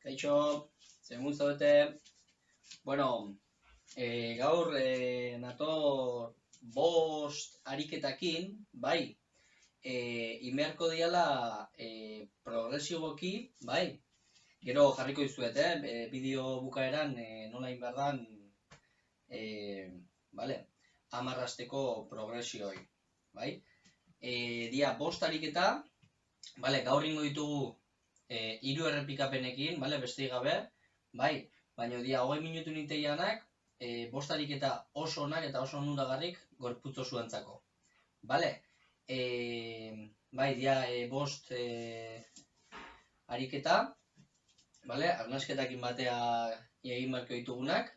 Kaixo, segun zaudete, bueno, gaur nator bost ariketakin, bai, inbeharko diala progresiboki, bai, gero jarriko dizuet, bideo bukaeran nola egin behar dan, bale, 10 asteko progresioi, bai, dia bost ariketa, bale, gaur ingo ditugu 3 errepikapenekin, bale, besteik gabe, bai, baina dia 20 minutu ninteianak, bost ariketa oso onak eta oso onuragarrik gorputz osoentzako. Bale, bai, dia bost ariketa, bale, arnasketakin batea egin beharko ditugunak,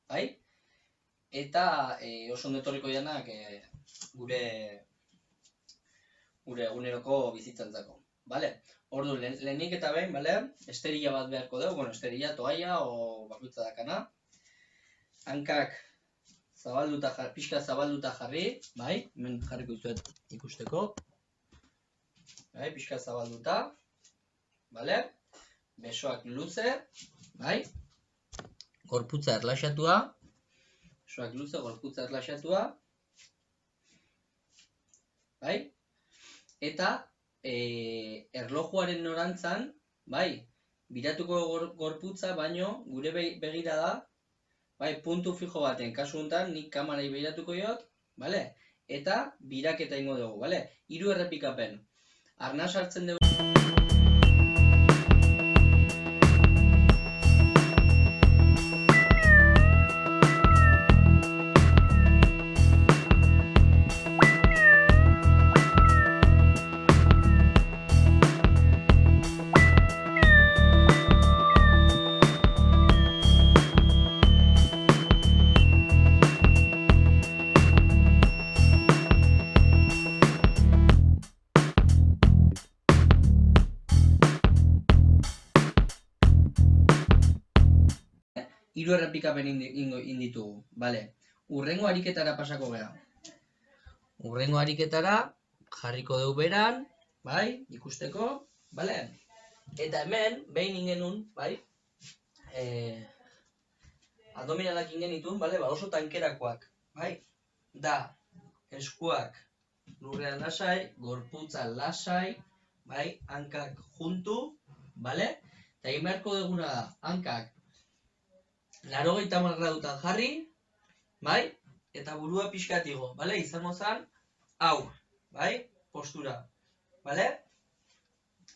bai, eta oso ondo etorriko dianak gure eguneroko bizitzantzako. Bale, ordu, lehenik eta behin, bale, esterila bat beharko dugu, bueno, esterila, toalla, o bakoitza dakana. Hankak zabalduta, pixka zabalduta jarri, bai, hemen jarriko dizuet ikusteko. Bai, pixka zabalduta, bale, besoak luze, bai, gorputza erlaxatua, besoak luze, gorputza erlaxatua, bai, eta erlojuaren norantzan, bai, biratuko gorputza, baino gure begira da, bai, puntu fijo baten, kasu honetan, nik kamarei begiratuko jot, bale, eta biraketa ingo dugu, bale, 3 errepikapen. Arnas hartzen dugu. Hiru errepikapen inditugu, bale. Urrengo ariketara pasako gara. Urrengo ariketara jarriko dugu beran, bai, ikusteko, bale. Eta hemen, behin ingenun, bai, abdominalak ingenitun, bale, ba oso tankerakoak, bai. Da, eskuak lurrean lasai, gorputza lasai, bai, hankak juntu, bale. Eta egin beharko duguna da, hankak 90 gradutan jarri, bai, eta burua pixkat igo, bale, izango zen, hau, bai, postura, bale,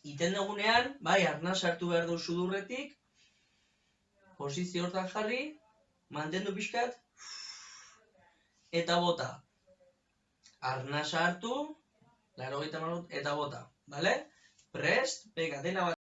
iten dugunean, bai, arnas hartu behar du sudurretik, posizio hortan jarri, mantendu pixkat, eta bota, arnas hartu, 90 gradu, eta bota, bale, prest, pega, dena bat.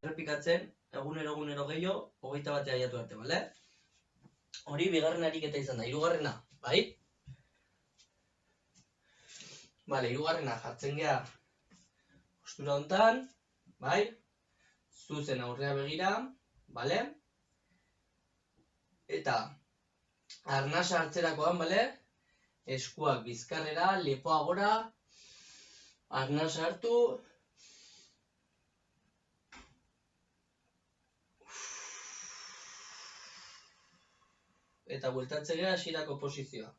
Errepikatzen, egunero gehiago, 21 jaiatu arte, bale? Hori bigarren ariketa izan da, 3. bai? Bale, 3. jartzen gea postura hontan, bai? Zuzen aurrea begira, bale? Eta arnasa hartzerakoan, bale? Eskuak bizkarrera, lepoa gora, arnasa hartu, eta bueltatzen gara hasierako posizioa.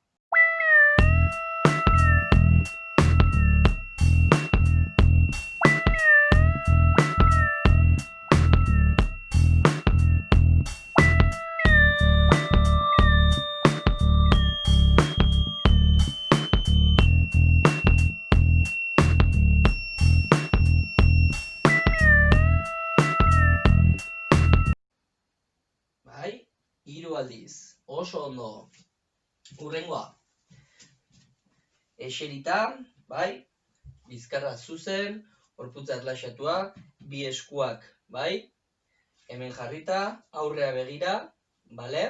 Bai, 3 aldiz. Oso ondo. Hurrengoa. Eserita, bai? Bizkarra zuzen, gorputza erlaxatua, bi eskuak, bai? Hemen jarrita, aurrea begira, bale?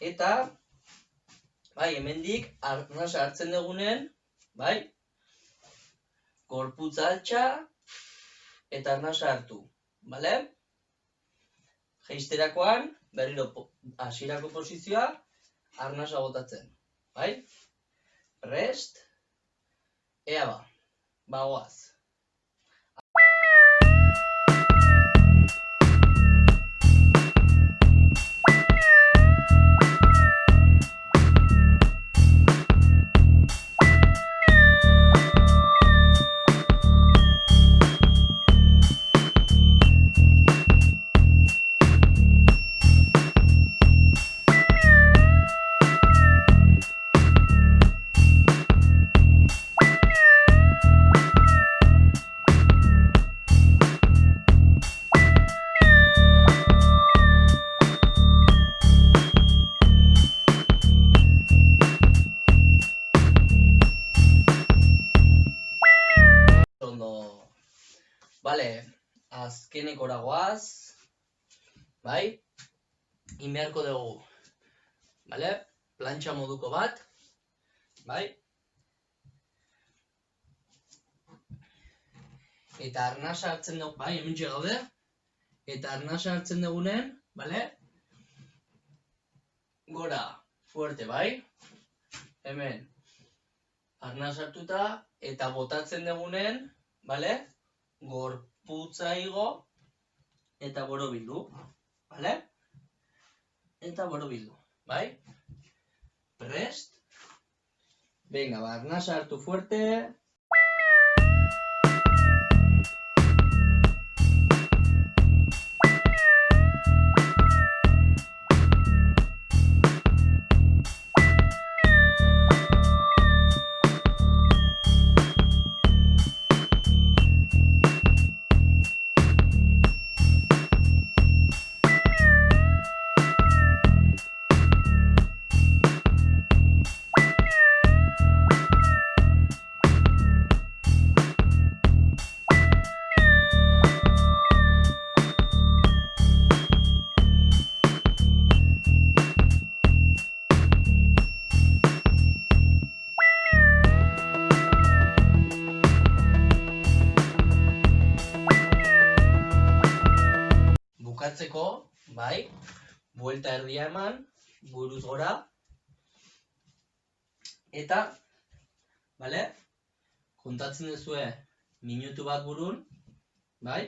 Eta, bai, hemendik arnasa hartzen dugunen, bai? Gorputza altxa eta arnasa hartu, bale? Jeisterakoan, berriro hasierako posizioa, arnasa botatzen, bai? Prest, ea ba, bagoaz. Ondo. Bale, azkenekora goaz, bai? Inbeharko dugu, bale? Plantxa moduko bat, bai? Eta arnasa hartzen dugu, bai, hementxe gaude? Eta arnasa hartzen dugunen, bale? Gora, fuerte, bai? Hemen, arnasa hartuta, eta botatzen dugunen, bale? Gorputza igo, eta borobildu, bale? Eta borobildu, bai? Prest? Venga, ba, arnasa hartu fuerte. Bukatzeko, bai, buelta erdia eman, buruz gora, eta, bale, kontatzen duzue minutu bat burun, bai?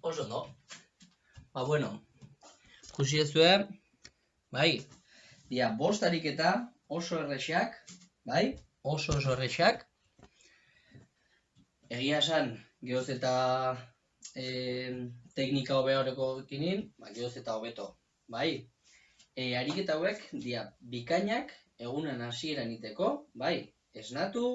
Oso ondo. Ba, bueno, ikusi ezue, bai, dia, 5 ariketa oso errexak, bai, oso errexak. Egia esan, gehoz eta teknika hobe horreko ekinin, ba, gehoz eta hobeto, bai. Ariketa hauek, dia, bikainak egunan hasieran iteko, bai, esnatu,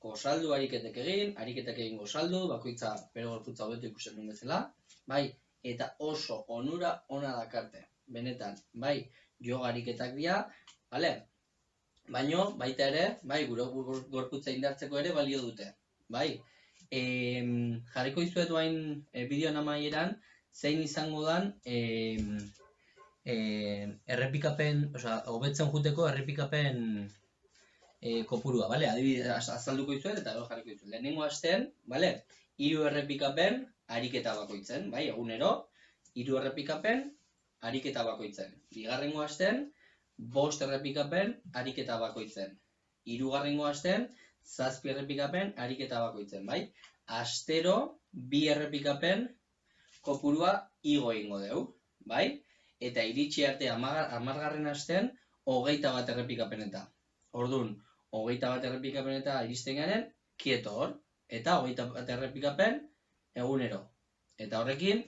gozaldu ariketek egin, ariketak egin gozaldu, bakoitza bere gorputza hobeto ikusten duen bezala, bai, eta oso onura ona dakarte, benetan, bai, yoga ariketak dira, bale? Baino, baita ere, bai, gure gorputza indartzeko ere balio dute, bai? Jarriko dizuet hain bideoan amaieran, zein izango dan errepikapen, hobetzen juteko errepikapen kopurua, bale? Adibidez, azalduko dizuet eta gero jarriko dizuet. Lehenengo astean, bale? 3 errepikapen ariketa bakoitzen, bai? Egunero, 3 errepikapen ariketa bakoitzen. Bigarrengo astean, 5 errepikapen ariketa bakoitzen. Hirugarrengo astean, 7 errepikapen ariketa bakoitzen, bai? Astero 2 errepikapen kopurua igo egingo dugu, bai? Eta iritsi arte 10. astean 21 errepikapeneta. Orduan, 21 errepikapeneta iristen garen, kieto hor, eta 21 errepikapen egunero. Eta horrekin,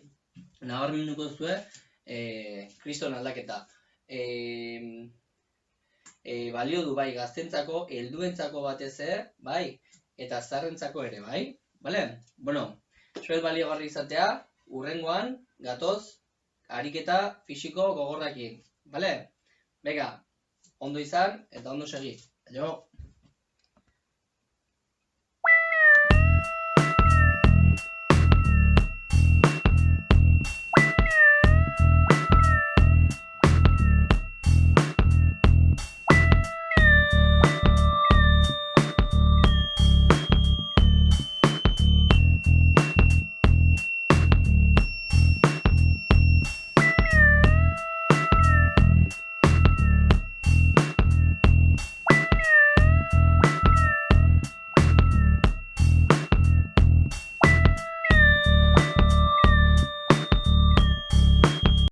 nabarmenduko zuen kriston aldaketa. Balio du bai gaztentzako, helduentzako batez ere, bai, eta zaharrentzako ere, bai? Bale? Bueno, zuet baliogarri izatea, hurrengoan, gatoz, ariketa fisiko gogorrakin. Bale? Bega, ondo izan eta ondo segi. Aio!